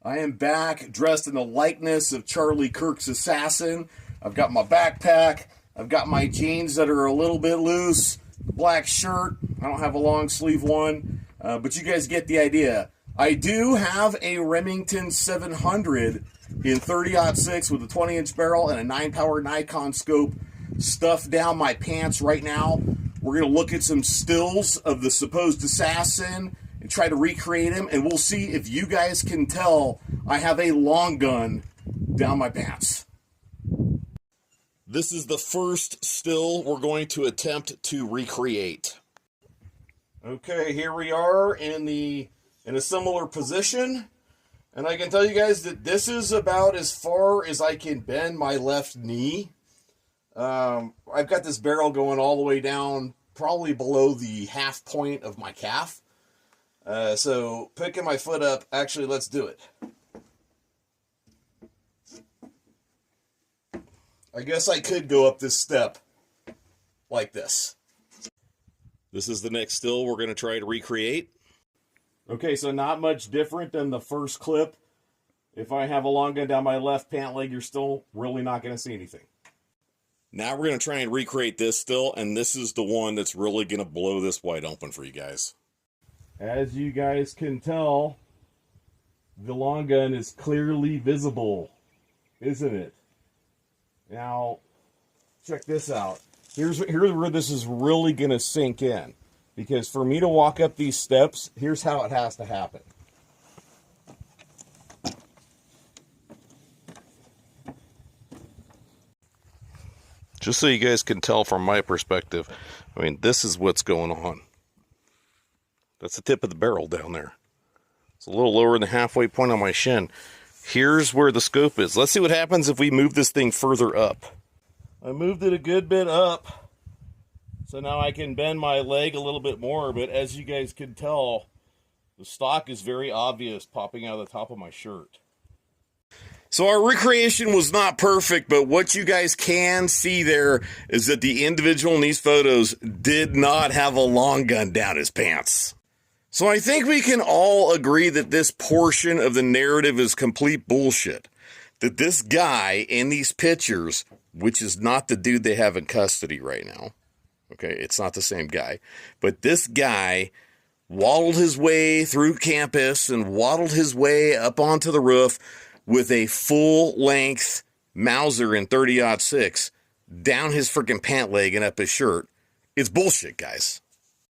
I am back dressed in the likeness of Charlie Kirk's assassin. I've got my backpack. I've got my jeans that are a little bit loose. Black shirt. I don't have a long sleeve one. But you guys get the idea. I do have a Remington 700 in 30-06 with a 20-inch barrel and a 9-power Nikon scope stuffed down my pants right now. We're going to look at some stills of the supposed assassin and try to recreate him, and we'll see if you guys can tell I have a long gun down my pants. This is the first still we're going to attempt to recreate. Okay, here we are in a similar position, and I can tell you guys that this is about as far as I can bend my left knee. I've got this barrel going all the way down, probably below the half point of my calf. So picking my foot up, actually, let's do it. I guess I could go up this step like this. This is the next still we're going to try to recreate. Okay, so not much different than the first clip. If I have a long gun down my left pant leg, you're still really not going to see anything. Now we're going to try and recreate this still, and this is the one that's really going to blow this wide open for you guys. As you guys can tell, the long gun is clearly visible, isn't it? Now, check this out. Here's where this is really going to sink in. Because for me to walk up these steps, here's how it has to happen. Just so you guys can tell from my perspective, I mean, this is what's going on. That's the tip of the barrel down there. It's a little lower than the halfway point on my shin. Here's where the scope is. Let's see what happens if we move this thing further up. I moved it a good bit up, so now I can bend my leg a little bit more, but as you guys can tell, the stock is very obvious popping out of the top of my shirt. So our recreation was not perfect, but what you guys can see there is that the individual in these photos did not have a long gun down his pants. So I think we can all agree that this portion of the narrative is complete bullshit. That this guy in these pictures, which is not the dude they have in custody right now. Okay, it's not the same guy. But this guy waddled his way through campus and waddled his way up onto the roof with a full-length Mauser in 30-06 down his freaking pant leg and up his shirt. It's bullshit, guys.